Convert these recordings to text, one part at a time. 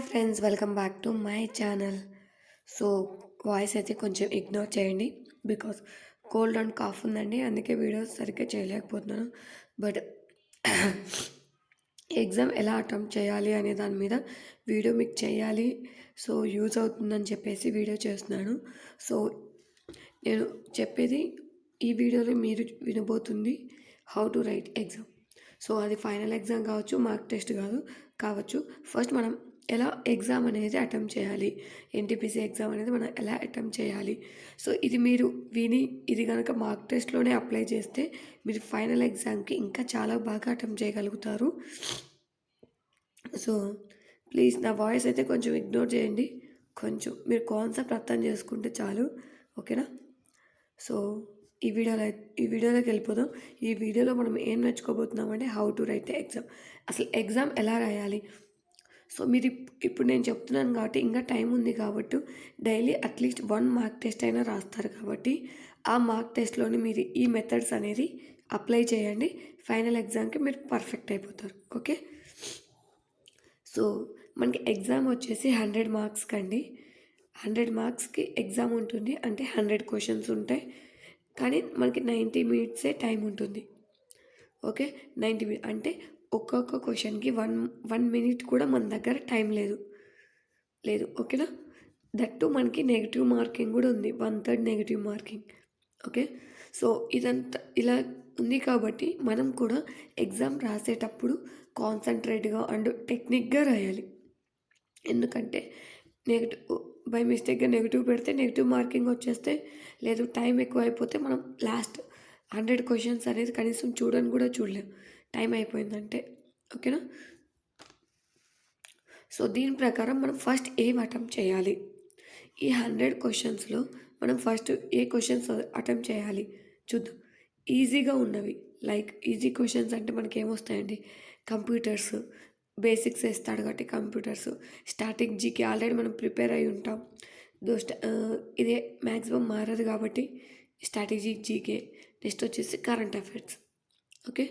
Hi friends, welcome back to my channel. So voice అయితే కొంచెం ignore చేయండి. Because cold and cough ఉందండి, అందుకే వీడియోస్ సరిగ్గా చేయలేకపోతున్నాను. బట్ ఎగ్జామ్ ఎలా అటెంప్ట్ చేయాలి అనే దాని మీద వీడియో మీకు చేయాలి, సో యూజ్ అవుతుందని చెప్పేసి వీడియో చేస్తున్నాను. సో నేను చెప్పేది ఈ వీడియోలో మీరు వినబోతుంది how to write exam. So అది ఫైనల్ ఎగ్జామ్ కావచ్చు, మార్క్ టెస్ట్ కావచ్చు. ఫస్ట్ మనం ఎలా ఎగ్జామ్ అనేది అటెంప్ట్ చేయాలి, ఎన్టీపీసీ ఎగ్జామ్ అనేది మనం ఎలా అటెంప్ట్ చేయాలి. సో ఇది మీరు విని ఇది కనుక మార్క్ టెస్ట్లోనే అప్లై చేస్తే మీరు ఫైనల్ ఎగ్జామ్కి ఇంకా చాలా బాగా అటెంప్ట్ చేయగలుగుతారు. సో ప్లీజ్ నా వాయిస్ అయితే కొంచెం ఇగ్నోర్ చేయండి. కొంచెం మీరు కాన్సెప్ట్ అర్థం చేసుకుంటే చాలు, ఓకేనా. సో ఈ వీడియోలోకి వెళ్ళిపోదాం. ఈ వీడియోలో మనం ఏం నేర్చుకోబోతున్నామంటే how to write the exam. అసలు ఎగ్జామ్ ఎలా రాయాలి. సో మీరు ఇప్పుడు నేను చెప్తున్నాను కాబట్టి ఇంకా టైం ఉంది కాబట్టి డైలీ అట్లీస్ట్ 1 మార్క్ టెస్ట్ అయినా రాస్తారు కాబట్టి ఆ మార్క్ టెస్ట్లోని మీరు ఈ మెథడ్స్ అనేది అప్లై చేయండి. ఫైనల్ ఎగ్జామ్కి మీరు పర్ఫెక్ట్ అయిపోతారు, ఓకే. సో మనకి ఎగ్జామ్ వచ్చేసి 100 మార్క్స్కి అండి. 100 మార్క్స్కి ఎగ్జామ్ ఉంటుంది, అంటే 100 క్వశ్చన్స్ ఉంటాయి. కానీ మనకి 90 మినిట్సే టైం ఉంటుంది, ఓకే. 90 మినిట్ అంటే ఒక్కొక్క క్వశ్చన్కి వన్ మినిట్ కూడా మన దగ్గర టైం లేదు, ఓకేనా. దట్టు మనకి నెగిటివ్ మార్కింగ్ కూడా ఉంది, 1/3 నెగిటివ్ మార్కింగ్, ఓకే. సో ఇదంతా ఇలా ఉంది కాబట్టి మనం కూడా ఎగ్జామ్ రాసేటప్పుడు కాన్సన్ట్రేట్గా అండ్ టెక్నిక్గా రాయాలి. ఎందుకంటే నెగిటివ్ బై మిస్టేక్గా నెగిటివ్ పెడితే నెగిటివ్ మార్కింగ్ వచ్చేస్తే, లేదు టైం ఎక్కువ అయిపోతే మనం లాస్ట్ 100 క్వశ్చన్స్ అనేది కనీసం చూడని కూడా చూడలేము, టైం అయిపోయిందంటే, ఓకేనా. సో దీని ప్రకారం మనం ఫస్ట్ ఏం అటెంప్ట్ చేయాలి, ఈ 100 క్వశ్చన్స్లో మనం ఫస్ట్ ఏ క్వశ్చన్స్ అటెంప్ట్ చేయాలి చూద్దాం. ఈజీగా ఉన్నవి, లైక్ ఈజీ క్వశ్చన్స్ అంటే మనకి ఏమొస్తాయండి, కంప్యూటర్స్ బేసిక్స్ వేస్తాడు కాబట్టి కంప్యూటర్స్, స్టాటిక్ జీకే ఆల్రెడీ మనం ప్రిపేర్ అయి ఉంటాం. ఇదే మ్యాక్సిమం మారదు కాబట్టి స్ట్రాటజిక్ జీకే. నెక్స్ట్ వచ్చేసి కరెంట్ అఫైర్స్, ఓకే.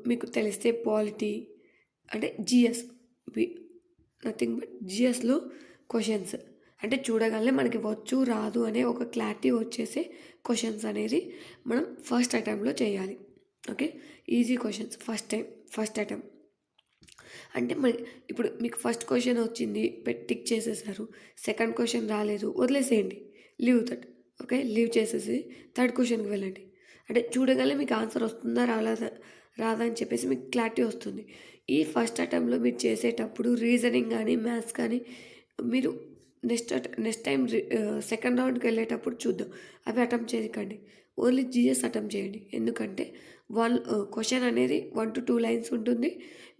మీకు తెలిస్తే పాలిటీ అంటే జిఎస్, నథింగ్ బట్ జిఎస్లో క్వశ్చన్స్ అంటే చూడగానే మనకి వచ్చు రాదు అనే ఒక క్లారిటీ వచ్చేసే క్వశ్చన్స్ అనేది మనం ఫస్ట్ అటెంప్ట్లో చేయాలి, okay. Easy questions first attempt అంటే ఇప్పుడు మీకు ఫస్ట్ క్వశ్చన్ వచ్చింది, టిక్ చేసేసారు. సెకండ్ క్వశ్చన్ రాలేదు, వదిలేసేయండి, లీవ్ దట్, ఓకే. లీవ్ చేసేసి థర్డ్ క్వశ్చన్కి వెళ్ళండి. అంటే చూడగానే మీకు ఆన్సర్ వస్తుందా రాదా అని చెప్పేసి మీకు క్లారిటీ వస్తుంది. ఈ ఫస్ట్ అటెంప్ట్లో మీరు చేసేటప్పుడు రీజనింగ్ కానీ మ్యాథ్స్ కానీ మీరు నెక్స్ట్ టైం సెకండ్ రౌండ్కి వెళ్ళేటప్పుడు చూద్దాం, అవి అటెంప్ట్ చేయకండి. ఓన్లీ జిఎస్ అటెంప్ట్ చేయండి. ఎందుకంటే క్వశ్చన్ అనేది 1 to 2 లైన్స్ ఉంటుంది.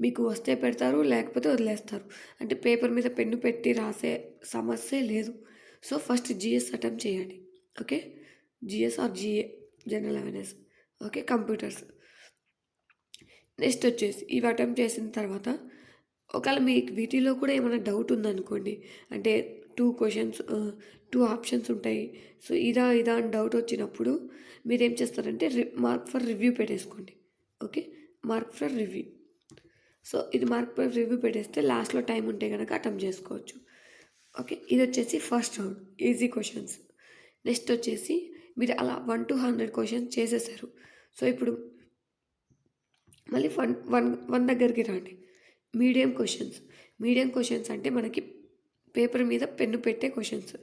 మీకు వస్తే పెడతారు, లేకపోతే వదిలేస్తారు. అంటే పేపర్ మీద పెన్ను పెట్టి రాసే సమస్య లేదు. సో ఫస్ట్ జిఎస్ అటెంప్ట్ చేయండి, okay. GS or GA, general awareness, okay. Computers. Next వచ్చేసి ఇవి అటెంప్ట్ చేసిన తర్వాత ఒకవేళ మీకు వీటిలో కూడా ఏమైనా డౌట్ ఉందనుకోండి, అంటే 2 ఆప్షన్స్ ఉంటాయి. సో ఇదా అని డౌట్ వచ్చినప్పుడు మీరేం చేస్తారంటే మార్క్ ఫర్ రివ్యూ పెట్టేసుకోండి, okay. Mark for review. So ఇది మార్క్ ఫర్ రివ్యూ పెట్టేస్తే లాస్ట్లో టైం ఉంటే కనుక అటెంప్ట్ చేసుకోవచ్చు, ఓకే. ఇది వచ్చేసి first round easy questions. Next వచ్చేసి మీరు అలా 1 to 100 క్వశ్చన్స్ చేసేసారు. సో ఇప్పుడు మళ్ళీ వన్ దగ్గరికి రండి. మీడియం క్వశ్చన్స్ అంటే మనకి పేపర్ మీద పెన్ను పెట్టే క్వశ్చన్స్.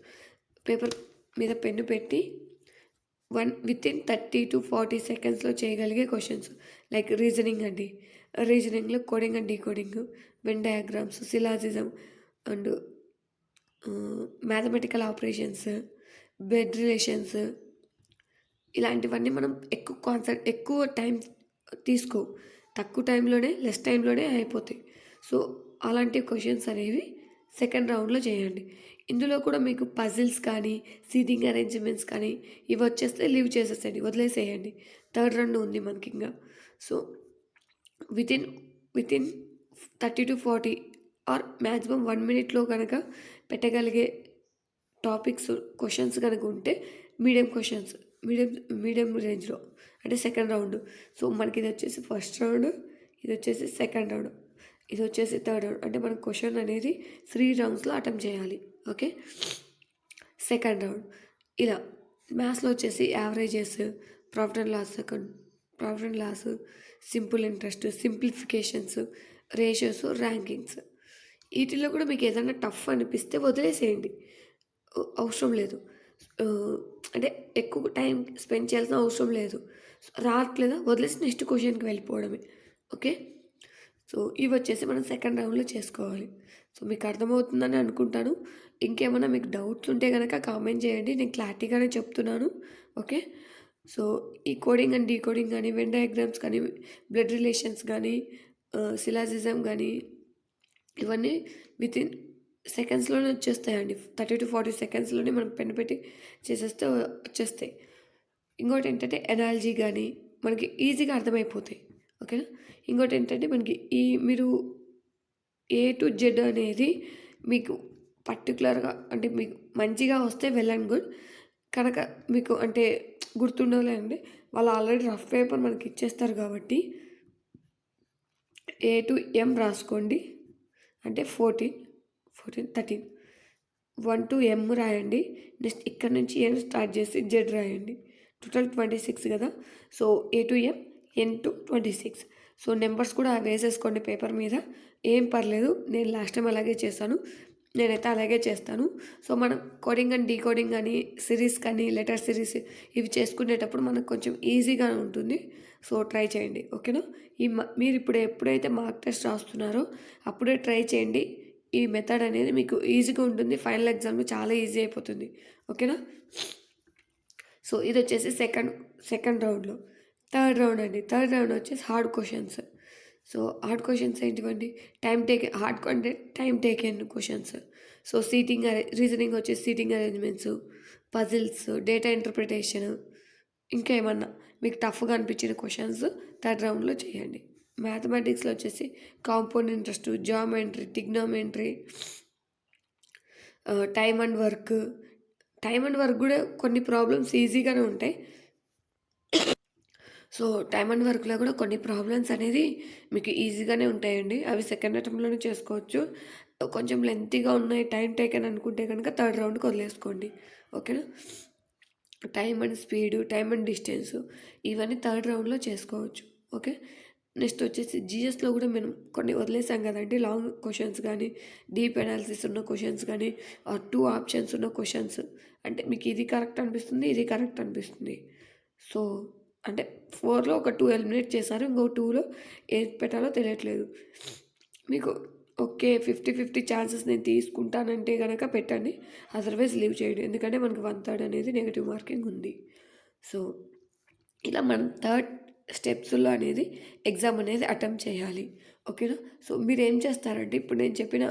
పేపర్ మీద పెన్ను పెట్టి వితిన్ 30 to 40 సెకండ్స్లో చేయగలిగే క్వశ్చన్స్. లైక్ రీజనింగ్ అండి, రీజనింగ్లో coding and decoding, Venn diagrams, syllogism and mathematical operations, bed relations, ఇలాంటివన్నీ మనం ఎక్కువ టైం తీసుకో, తక్కువ టైంలోనే లెస్ టైంలోనే అయిపోతాయి. సో అలాంటి క్వశ్చన్స్ అనేవి సెకండ్ రౌండ్లో చేయండి. ఇందులో కూడా మీకు పజిల్స్ కానీ సీటింగ్ అరేంజ్మెంట్స్ కానీ ఇవి వచ్చేస్తే లీవ్ చేసేసేయండి, వదిలేసేయండి. థర్డ్ రౌండ్ ఉంది మనకి ఇంకా. So within 30 to 40 or maximum 1 minute కనుక పెట్టగలిగే టాపిక్స్ క్వశ్చన్స్ కనుక ఉంటే మీడియం రేంజ్లో అంటే సెకండ్ రౌండ్. సో మనకి ఇది వచ్చేసి ఫస్ట్ రౌండ్, ఇది వచ్చేసి సెకండ్ రౌండ్. ఇది వచ్చేసి థర్డ్ రౌండ్. అంటే మనం క్వశ్చన్ అనేది 3 రౌండ్స్లో అటెంప్ట్ చేయాలి. ఓకే. సెకండ్ రౌండ్ ఇలా మ్యాథ్స్లో వచ్చేసి averages, profit and loss, simple interest, simplifications, ratios, rankings. వీటిల్లో కూడా మీకు ఏదైనా టఫ్ అనిపిస్తే వదిలేసేయండి, అవసరం లేదు. అంటే ఎక్కువ టైం స్పెండ్ చేయాల్సిన అవసరం లేదు. రావట్లేదా వదిలేసి నెక్స్ట్ క్వశ్చన్కి వెళ్ళిపోవడమే. ఓకే. సో ఇవి వచ్చేసి మనం సెకండ్ రౌండ్లో చేసుకోవాలి. సో మీకు అర్థమవుతుందని అనుకుంటాను. ఇంకేమైనా మీకు డౌట్స్ ఉంటే కనుక కామెంట్ చేయండి, నేను క్లారిటీగానే చెప్తున్నాను. ఓకే. సో ఈ కోడింగ్ అండ్ డీకోడింగ్ కానీ, వెన్ డయాగ్రామ్స్ కానీ, బ్లడ్ రిలేషన్స్ కానీ, సిలాజిజం కానీ, ఇవన్నీ వితిన్ సెకండ్స్లోనే వచ్చేస్తాయండి. 30 to 40 సెకండ్స్లోనే మనం పెన్ పెట్టి చేసేస్తే వచ్చేస్తాయి. ఇంకోటి ఏంటంటే ఎనాలజీ కానీ మనకి ఈజీగా అర్థమైపోతాయి. ఓకేనా. ఇంకోటి ఏంటంటే మనకి మీరు A to Z అనేది మీకు పర్టికులర్గా అంటే మీకు మంచిగా వస్తే వెల్ అండ్ గుడ్. కనుక మీకు అంటే గుర్తుండాలండి, వాళ్ళు ఆల్రెడీ రఫ్ పేపర్ మనకి ఇచ్చేస్తారు కాబట్టి A to M రాసుకోండి. అంటే 14, 13, 1 to M రాయండి. నెక్స్ట్ ఇక్కడ నుంచి N స్టార్ట్ చేసి Z రాయండి. టోటల్ 26 కదా. So A to M, N to 26. So numbers కూడా వేసేసుకోండి పేపర్ మీద, ఏం పర్లేదు. నేను లాస్ట్ టైం అలాగే చేశాను, నేనైతే అలాగే చేస్తాను. సో మనం కోడింగ్ అండ్ డీకోడింగ్ కానీ, సిరీస్ కానీ, లెటర్ సిరీస్ ఇవి చేసుకునేటప్పుడు మనకు కొంచెం ఈజీగా ఉంటుంది. సో ట్రై చేయండి. ఓకేనా. మీరు ఎప్పుడైతే మార్క్ టెస్ట్ రాస్తున్నారో అప్పుడే ట్రై చేయండి. ఈ మెథడ్ అనేది మీకు ఈజీగా ఉంటుంది, ఫైనల్ ఎగ్జామ్లో చాలా ఈజీ అయిపోతుంది. ఓకేనా. సో ఇది వచ్చేసి సెకండ్ రౌండ్లో. థర్డ్ రౌండ్ వచ్చేసి hard questions. So hard questions ఏంటివండి, time taken questions. So reasoning వచ్చేసి seating arrangements, puzzles, data interpretation, ఇంకా ఏమన్నా మీకు టఫ్గా అనిపించిన క్వశ్చన్స్ థర్డ్ రౌండ్లో చేయండి. మ్యాథమెటిక్స్లో వచ్చేసి compound interest, geometry, trigonometry, time and work కూడా కొన్ని ప్రాబ్లమ్స్ ఈజీగానే ఉంటాయి. సో టైమ్ అండ్ వర్క్లో కూడా కొన్ని ప్రాబ్లమ్స్ అనేది మీకు ఈజీగానే ఉంటాయండి, అవి సెకండ్ అటెంప్ట్లోనే చేసుకోవచ్చు. కొంచెం లెంతీగా ఉన్నాయి, టైం టేకెన్ అనుకుంటే కనుక థర్డ్ రౌండ్కి వదిలేసుకోండి. ఓకేనా. Time and speed, time and distance ఇవన్నీ థర్డ్ రౌండ్లో చేసుకోవచ్చు. ఓకే. నెక్స్ట్ వచ్చేసి జిఎస్లో కూడా మనం కొన్ని వదిలేసాం కదండి, లాంగ్ క్వశ్చన్స్ కానీ, డీప్ అనాలిసిస్ ఉన్న క్వశ్చన్స్ కానీ, 2 ఆప్షన్స్ ఉన్న క్వశ్చన్స్. అంటే మీకు ఇది కరెక్ట్ అనిపిస్తుంది, ఇది కరెక్ట్ అనిపిస్తుంది. సో అంటే 4లో ఒక 2 ఎలిమినేట్ చేశారు, ఇంకో 2లో ఏది పెట్టాలో తెలియట్లేదు మీకు. ఓకే 50-50 ఛాన్సెస్ నేను తీసుకుంటానంటే కనుక పెట్టండి, అదర్వైజ్ లీవ్ చేయండి. ఎందుకంటే మనకు 1/3 అనేది నెగిటివ్ మార్కింగ్ ఉంది. సో ఇలా మనం థర్డ్ స్టెప్స్లో అనేది ఎగ్జామ్ అనేది అటెంప్ట్ చేయాలి. ఓకేనా. సో మీరు ఏం చేస్తారంటే ఇప్పుడు నేను చెప్పిన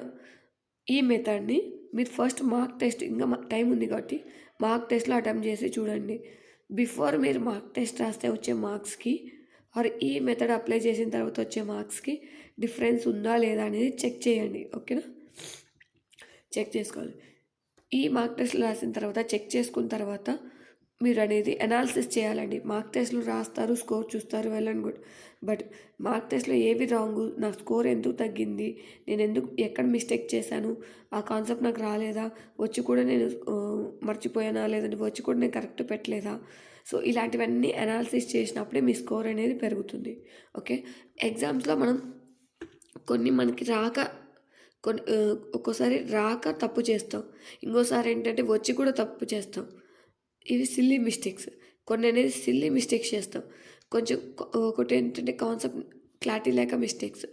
ఈ మెథడ్ని మీరు ఫస్ట్ మార్క్ టెస్ట్, ఇంకా టైం ఉంది కాబట్టి మార్క్ టెస్ట్లో అటెంప్ట్ చేసి చూడండి. బిఫోర్ మీరు మార్క్ టెస్ట్ రాస్తే వచ్చే మార్క్స్కి ఆర్ ఈ మెథడ్ అప్లై చేసిన తర్వాత వచ్చే మార్క్స్కి డిఫరెన్స్ ఉందా లేదా అనేది చెక్ చేయండి. ఓకేనా. చెక్ చేసుకోవాలి. ఈ మార్క్ టెస్ట్లు రాసిన తర్వాత చెక్ చేసుకున్న తర్వాత మీరు అనేది అనాలిసిస్ చేయాలండి. మార్క్ టెస్ట్లు రాస్తారు, స్కోర్ చూస్తారు, well and good. But mark టెస్ట్లో ఏవి రాంగు, నా స్కోర్ ఎందుకు తగ్గింది, నేను ఎక్కడ మిస్టేక్ చేశాను, ఆ కాన్సెప్ట్ నాకు రాలేదా, వచ్చి కూడా నేను మర్చిపోయానా, లేదంటే వచ్చి కూడా నేను కరెక్ట్ పెట్టలేదా. సో ఇలాంటివన్నీ అనాలిసిస్ చేసినప్పుడే మీ స్కోర్ అనేది పెరుగుతుంది. ఓకే. ఎగ్జామ్స్లో మనం మనకి ఒక్కోసారి రాక తప్పు చేస్తాం, ఇంకోసారి ఏంటంటే వచ్చి కూడా తప్పు చేస్తాం. ఇవి సిల్లీ మిస్టేక్స్. కొన్ని అనేది సిల్లీ మిస్టేక్స్ చేస్తాం. ఒకటి ఏంటంటే కాన్సెప్ట్ క్లారిటీ లేక మిస్టేక్స్.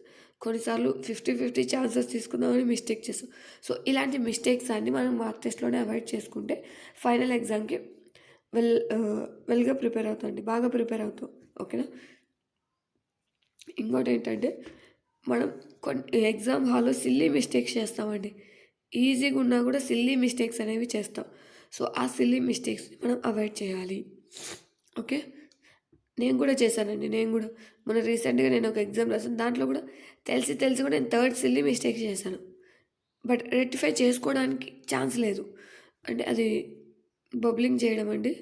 కొన్నిసార్లు 50-50 ఛాన్సెస్ తీసుకుందామని మిస్టేక్ చేస్తాం. సో ఇలాంటి మిస్టేక్స్ అన్నీ మనం మార్క్ టెస్ట్లోనే అవాయిడ్ చేసుకుంటే ఫైనల్ ఎగ్జామ్కి వెల్గా ప్రిపేర్ అవుతాం, బాగా ప్రిపేర్ అవుతాం. ఓకేనా. ఇంకోటి ఏంటంటే మనం ఎగ్జామ్ హాల్లో సిల్లీ మిస్టేక్స్ చేస్తామండి, ఈజీగా ఉన్నా కూడా సిల్లీ మిస్టేక్స్ అనేవి చేస్తాం. సో ఆ సిల్లీ మిస్టేక్స్ మనం అవాయిడ్ చేయాలి. ఓకే. నేను కూడా చేశానండి, మొన్న రీసెంట్గా నేను ఒక ఎగ్జామ్ రాసాను, దాంట్లో కూడా తెలిసి కూడా నేను థర్డ్ సిల్లీ మిస్టేక్ చేశాను. బట్ రెక్టిఫై చేసుకోవడానికి ఛాన్స్ లేదు. అంటే అది బబ్లింగ్ చేయడం అండి.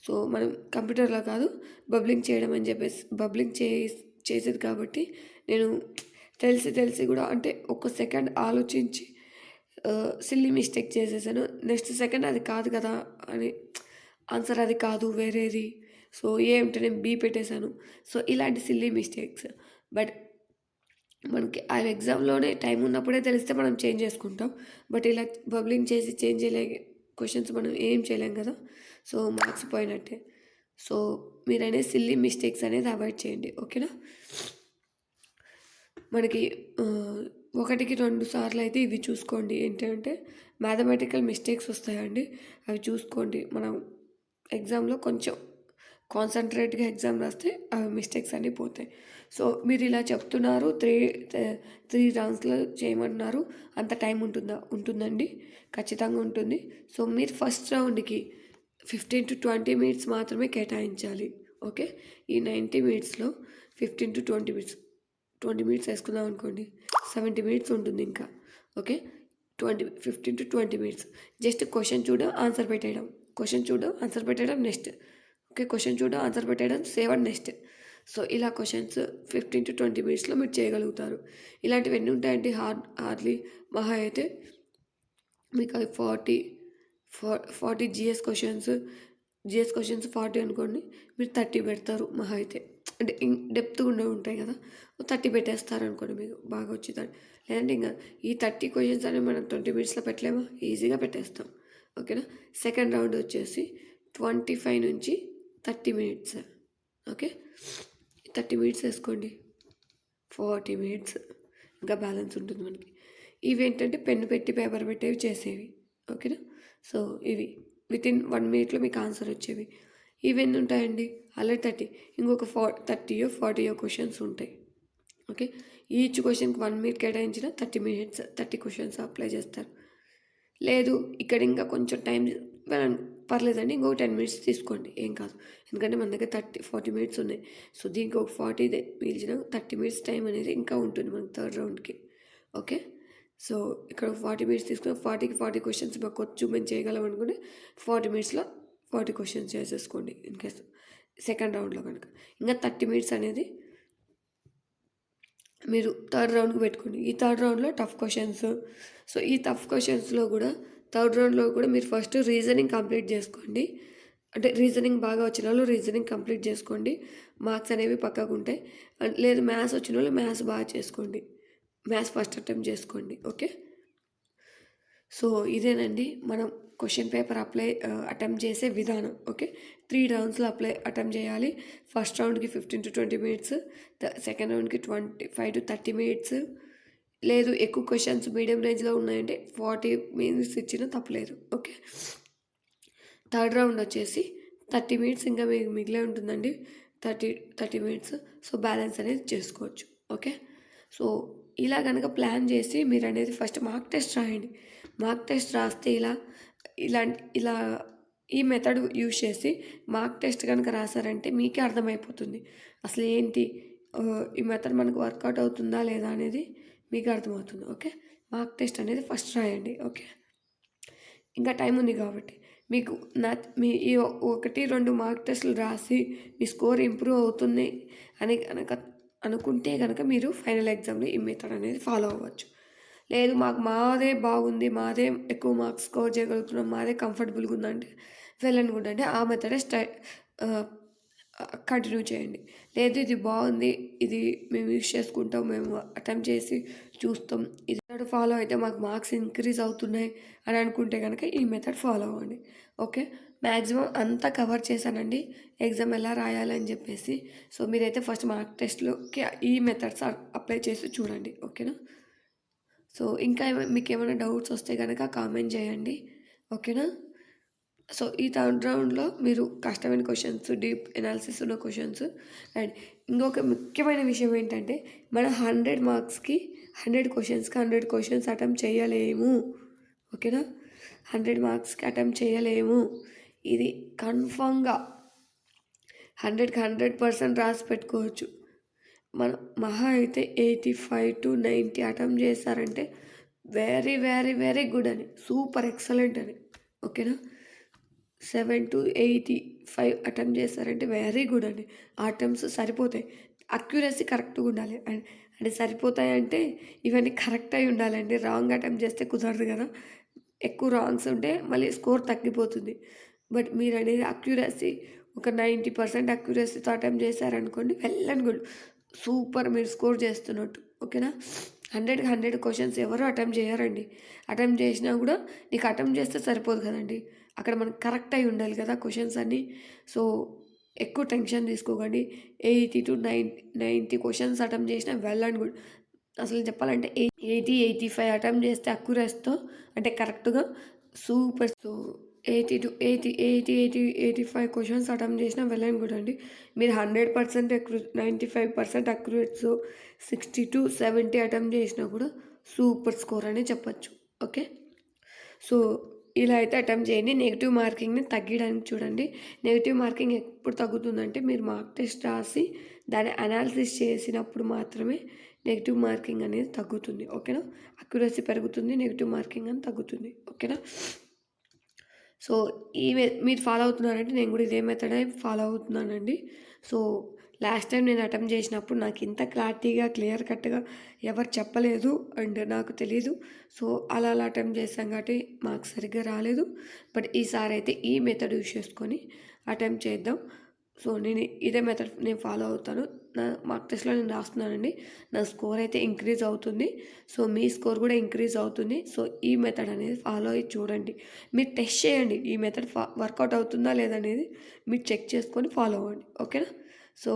సో మనం కంప్యూటర్లో కాదు, బబ్లింగ్ చేయడం అని చెప్పేసి చేసేది కాబట్టి నేను తెలిసి తెలిసి కూడా అంటే ఒక సెకండ్ ఆలోచించి సిల్లీ మిస్టేక్ చేసేసాను. నెక్స్ట్ సెకండ్ అది కాదు కదా అని ఆన్సర్ అది కాదు వేరేది. సో ఏమిటి నేను బి పెట్టేశాను. సో ఇలాంటి సిల్లీ మిస్టేక్స్. బట్ మనకి ఆ ఎగ్జామ్‌లోనే టైం ఉన్నప్పుడే తెలిస్తే మనం చేంజ్ చేసుకుంటాం. బట్ ఇలా బబ్లింగ్ చేసి చేంజ్ చేయలే క్వెషన్స్ మనం ఏం చేయలేం కదా! సో మార్క్స్ పోయినట్టే. సో మీరనేది సిల్లీ మిస్టేక్స్ అనేది అవాయిడ్ చేయండి. ఓకేనా? మనకి 1కి 2 సార్లయితే ఇవి చూసుకోండి. ఏంటంటే మ్యాథమెటికల్ మిస్టేక్స్ వస్తాయండి. అవి చూసుకోండి. మనం ఎగ్జామ్‌లో కొంచెం కాన్సంట్రేట్‌గా ఎగ్జామ్ రాస్తే అవి మిస్టేక్స్ అన్నీ పోతాయి. సో మీరు ఇలా చెప్తున్నారు 3 రౌండ్స్‌లో చేయమంటున్నారు. అంత టైం ఉంటుందా? ఉంటుందండి. ఖచ్చితంగా ఉంటుంది. సో మీరు ఫస్ట్ రౌండ్‌కి 15-20 మినిట్స్ మాత్రమే కేటాయించాలి. ఓకే. ఈ 90 మినిట్స్‌లో 15-20 మినిట్స్ 20 మినిట్స్ వేసుకున్నాం అనుకోండి 70 మినిట్స్ ఉంటుంది ఇంకా. ఓకే. 15-20 మినిట్స్ జస్ట్ క్వశ్చన్ చూడడం, ఆన్సర్ పెట్టేయడం. క్వశ్చన్ చూడడం, ఆన్సర్ పెట్టేయడం నెక్స్ట్. ఓకే. క్వశ్చన్ చూడడం, ఆన్సర్ పెట్టేయడం, సేవ్ అండ్ నెక్స్ట్. సో ఇలా క్వశ్చన్స్ 15-20 మినిట్స్లో మీరు చేయగలుగుతారు. ఇలాంటివి ఎన్ని ఉంటాయండి హార్డ్లీ మహా అయితే మీకు అవి 40 జిఎస్ క్వశ్చన్స్ 40 అనుకోండి. మీరు 30 పెడతారు మహా అయితే. అంటే డెప్త్‌గా ఉంటాయి కదా! 30 పెట్టేస్తారనుకోండి మీకు బాగా వచ్చేదాన్ని. లేదంటే ఇంక ఈ 30 క్వశ్చన్స్ అనేవి మనం 20 మినిట్స్‌లో పెట్టలేమా? ఈజీగా పెట్టేస్తాం. ఓకేనా? సెకండ్ రౌండ్ వచ్చేసి 25-30 మినిట్స్. ఓకే. 30 మినిట్స్ వేసుకోండి. 40 మినిట్స్ ఇంకా బ్యాలెన్స్ ఉంటుంది మనకి. ఇవేంటంటే పెన్ను పెట్టి పేపర్ పెట్టేవి చేసేవి. ఓకేనా? సో ఇవి వితిన్ 1 మినిట్‌లో మీకు ఆన్సర్ వచ్చేవి. ఇవెన్ని ఉంటాయండి? ఆల్రెడీ 30 ఇంకొక 30యో 40యో క్వశ్చన్స్ ఉంటాయి. ఓకే. ఈచ్ క్వశ్చన్‌కి 1 మినిట్ కేటాయించిన 30 మినిట్స్ 30 క్వశ్చన్స్ అప్లై చేస్తారు. లేదు ఇక్కడ ఇంకా కొంచెం టైం పర్లేదండి. ఇంకొక 10 మినిట్స్ తీసుకోండి. ఏం కాదు. ఎందుకంటే మన దగ్గర 40 మినిట్స్ ఉన్నాయి. సో దీనికి ఒక 40 మిగిల్చిన 30 మినిట్స్ టైం అనేది ఇంకా ఉంటుంది మనకి థర్డ్ రౌండ్‌కి. ఓకే. సో ఇక్కడ 40 మినిట్స్ తీసుకొని 40కి 40 క్వశ్చన్స్ మాకొచ్చు మేము చేయగలం అనుకుంటే 40 మినిట్స్‌లో 40 క్వశ్చన్స్ చేసేసుకోండి ఇన్‌కేస్ సెకండ్ రౌండ్‌లో కనుక. ఇంకా 30 మినిట్స్ అనేది మీరు థర్డ్ రౌండ్‌కి పెట్టుకోండి. ఈ థర్డ్ రౌండ్‌లో టఫ్ క్వశ్చన్స్. సో ఈ టఫ్ క్వశ్చన్స్‌లో కూడా థర్డ్ రౌండ్‌లో కూడా మీరు ఫస్ట్ రీజనింగ్ కంప్లీట్ చేసుకోండి. అంటే రీజనింగ్ బాగా వచ్చిన వాళ్ళు రీజనింగ్ కంప్లీట్ చేసుకోండి. మార్క్స్ అనేవి పక్కకుంటాయి. లేదు మ్యాథ్స్ వచ్చిన వాళ్ళు మ్యాథ్స్ బాగా చేసుకోండి. మ్యాథ్స్ ఫస్ట్ అటెంప్ట్ చేసుకోండి. ఓకే. సో ఇదేనండి మనం క్వశ్చన్ పేపర్ అటెంప్ట్ చేసే విధానం. ఓకే. 3 రౌండ్స్‌లో అటెంప్ట్ చేయాలి. ఫస్ట్ రౌండ్‌కి 15-20 మినిట్స్, సెకండ్ రౌండ్‌కి 25-30 మినిట్స్. లేదు ఎక్కువ క్వశ్చన్స్ మీడియం రేంజ్‌లో ఉన్నాయంటే 40 మినిట్స్ ఇచ్చినా తప్పులేదు. ఓకే. థర్డ్ రౌండ్ వచ్చేసి 30 మినిట్స్ ఇంకా మీకు మిగిలే ఉంటుందండి. 30 మినిట్స్. సో బ్యాలెన్స్ అనేది చేసుకోవచ్చు. ఓకే. సో ఇలా కనుక ప్లాన్ చేసి మీరనేది ఫస్ట్ మార్క్ టెస్ట్ రాయండి. మార్క్ టెస్ట్ రాస్తే ఇలా ఈ మెథడ్ యూజ్ చేసి మార్క్ టెస్ట్ కనుక రాసారంటే మీకే అర్థమైపోతుంది. అసలు ఏంటి ఈ మెథడ్ మనకు వర్కౌట్ అవుతుందా లేదా అనేది మీకు అర్థమవుతుంది. ఓకే. మార్క్ టెస్ట్ అనేది ఫస్ట్ రాయండి. ఓకే. ఇంకా టైం ఉంది కాబట్టి మీకు మీ ఈ 1-2 మార్క్ టెస్టులు రాసి మీ స్కోర్ ఇంప్రూవ్ అవుతుంది అని అనుకుంటే కనుక మీరు ఫైనల్ ఎగ్జామ్‌లో ఈ మెథడ్ అనేది ఫాలో అవ్వచ్చు. లేదు మాదే బాగుంది, మాదే ఎక్కువ మార్క్స్ స్కోర్ చేయగలుగుతున్నాం, మాదే కంఫర్టబుల్‌గా ఉందంటే వెల్ అండ్ గుడ్ అండి. ఆ మెథడే కంటిన్యూ చేయండి. లేదు ఇది బాగుంది, ఇది మేము యూజ్ చేసుకుంటాం, మేము అటెంప్ట్ చేసి చూస్తాం, ఇది మెథడ్ ఫాలో అయితే మాకు మార్క్స్ ఇంక్రీజ్ అవుతున్నాయి అని అనుకుంటే కనుక ఈ మెథడ్ ఫాలో అవ్వండి. ఓకే. మ్యాక్సిమం అంతా కవర్ చేశానండి ఎగ్జామ్ ఎలా రాయాలని చెప్పేసి. సో మీరైతే ఫస్ట్ మార్క్ టెస్ట్‌లోకి ఈ మెథడ్స్ అప్లై చేసి చూడండి. ఓకేనా. సో ఇంకా మీకు ఏమైనా డౌట్స్ వస్తే కనుక కామెంట్ చేయండి. ఓకేనా. సో ఈ థర్డ్ రౌండ్‌లో మీరు కష్టమైన క్వశ్చన్స్, డీప్ ఎనాలిసిస్ ఉన్న క్వశ్చన్స్ అండ్ ఇంకొక ముఖ్యమైన విషయం ఏంటంటే మనం 100 మార్క్స్‌కి 100 క్వశ్చన్స్‌కి 100 క్వశ్చన్స్ అటెంప్ట్ చేయలేము. ఓకేనా. 100 మార్క్స్‌కి అటెంప్ట్ చేయలేము. ఇది కన్ఫర్మ్‌గా 100కి 100% రాసి పెట్టుకోవచ్చు. మనం మహా అయితే 85-90 అటెంప్ట్ చేశారంటే వెరీ వెరీ వెరీ గుడ్ అని, సూపర్ ఎక్సలెంట్ అని. ఓకేనా. 7-85 అటెంప్ట్ చేశారంటే వెరీ గుడ్ అండి. ఆ అటెంప్ట్స్ సరిపోతాయి. అక్యురసీ కరెక్ట్‌గా ఉండాలి. అండ్ అంటే సరిపోతాయంటే ఇవన్నీ కరెక్ట్ అయి ఉండాలండి. రాంగ్ అటెంప్ట్ చేస్తే కుదరదు కదా! ఎక్కువ రాంగ్స్ ఉంటే మళ్ళీ స్కోర్ తగ్గిపోతుంది. బట్ మీరనేది అక్యురసీ ఒక 90% అక్యురసీతో అటెంప్ట్ చేశారనుకోండి, వెల్ అండ్ గుడ్. సూపర్ మీరు స్కోర్ చేస్తున్నట్టు. ఓకేనా? 100కి 100 క్వెషన్స్ ఎవరు అటెంప్ట్ చేయరండి. అటెంప్ట్ చేసినా కూడా నీకు అటెంప్ట్ చేస్తే సరిపోదు కదండీ! అక్కడ మనకు కరెక్ట్ అయి ఉండాలి కదా క్వెషన్స్ అన్నీ. సో, ఎక్కువ టెన్షన్ తీసుకోకండి. 80-90 క్వెషన్స్ అటెంప్ట్ చేసినా వెల్ అండ్ గుడ్. అసలు చెప్పాలంటే 85 అటెంప్ట్ చేస్తే అక్యురసీతో అంటే కరెక్ట్‌గా సూపర్. సో, 85 క్వెషన్స్ అటెంప్ట్ చేసినా వెల్ అండ్ గుడ్ అండి. మీరు 100% 95% అక్యురేట్‌తో 60-70 అటెంప్ట్ చేసినా కూడా సూపర్ స్కోర్ అనే చెప్పొచ్చు. ఓకే. సో, ఇలా అయితే అటెంప్ట్ చేయండి. నెగెటివ్ మార్కింగ్‌ని తగ్గియడానికి చూడండి. నెగెటివ్ మార్కింగ్ ఎప్పుడు తగ్గుతుందంటే మీరు మార్క్ టెస్ట్ రాసి దాన్ని అనాలిసిస్ చేసినప్పుడు మాత్రమే నెగెటివ్ మార్కింగ్ అనేది తగ్గుతుంది. ఓకేనా? అక్యురసీ పెరుగుతుంది. నెగెటివ్ మార్కింగ్ అని తగ్గుతుంది. ఓకేనా? సో, మీరు ఫాలో అవుతున్నారంటే నేను కూడా ఇదే మెథడే ఫాలో అవుతున్నానండి. సో, లాస్ట్ టైం నేను అటెంప్ట్ చేసినప్పుడు నాకు ఇంత క్లారిటీగా, క్లియర్ కట్‌గా ఎవరు చెప్పలేదు. అండ్ నాకు తెలీదు. సో, అలా అటెంప్ట్ చేశాం కాబట్టి మార్క్స్ సరిగ్గా రాలేదు. బట్ ఈసారైతే ఈ మెథడ్ యూజ్ చేసుకొని అటెంప్ట్ చేద్దాం. సో, నేను ఇదే మెథడ్ నేను ఫాలో అవుతాను. నా మార్క్ టెస్ట్‌లో నేను రాస్తున్నానండి. నా స్కోర్ అయితే ఇంక్రీజ్ అవుతుంది. సో, మీ స్కోర్ కూడా ఇంక్రీజ్ అవుతుంది. సో, ఈ మెథడ్ అనేది ఫాలో అయ్యి చూడండి. మీరు టెస్ట్ చేయండి. ఈ మెథడ్ వర్కౌట్ అవుతుందా లేదా అనేది మీరు చెక్ చేసుకొని ఫాలో అవ్వండి. ఓకేనా? సో,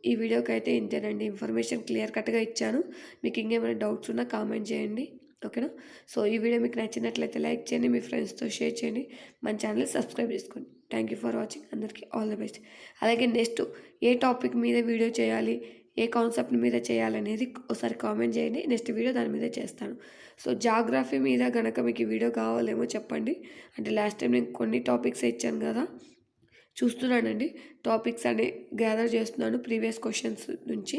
ఈ వీడియోకైతే ఇంతేనండి. ఇన్ఫర్మేషన్ క్లియర్ కట్‌గా ఇచ్చాను. మీకు ఇంకేమైనా డౌట్స్ ఉన్నా కామెంట్ చేయండి. ఓకేనా? సో, ఈ వీడియో మీకు నచ్చినట్లయితే లైక్ చేయండి. మీ ఫ్రెండ్స్‌తో షేర్ చేయండి. మన ఛానల్‌ని సబ్స్క్రైబ్ చేసుకోండి. Thank you for watching. అందరికీ ఆల్ ది బెస్ట్. అలాగే నెక్స్ట్ ఏ టాపిక్ మీద వీడియో చేయాలి, ఏ కాన్సెప్ట్ మీద చేయాలనేది ఒకసారి కామెంట్ చేయండి. నెక్స్ట్ వీడియో దాని మీదే చేస్తాను. సో, జాగ్రఫీ మీద గనక మీకు ఈ వీడియో కావాలేమో చెప్పండి. అంటే లాస్ట్ టైం నేను కొన్ని టాపిక్స్ ఇచ్చాను కదా! చూస్తున్నానండి. టాపిక్స్ అన్ని గ్యాదర్ చేస్తున్నాను ప్రీవియస్ క్వెషన్స్ నుంచి.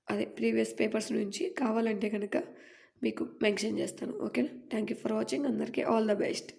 అదే ప్రీవియస్ పేపర్స్ నుంచి. కావాలంటే గనక మీకు మెన్షన్ చేస్తాను. ఓకేనా? Thank you for watching. అందరికీ ఆల్ ద బెస్ట్.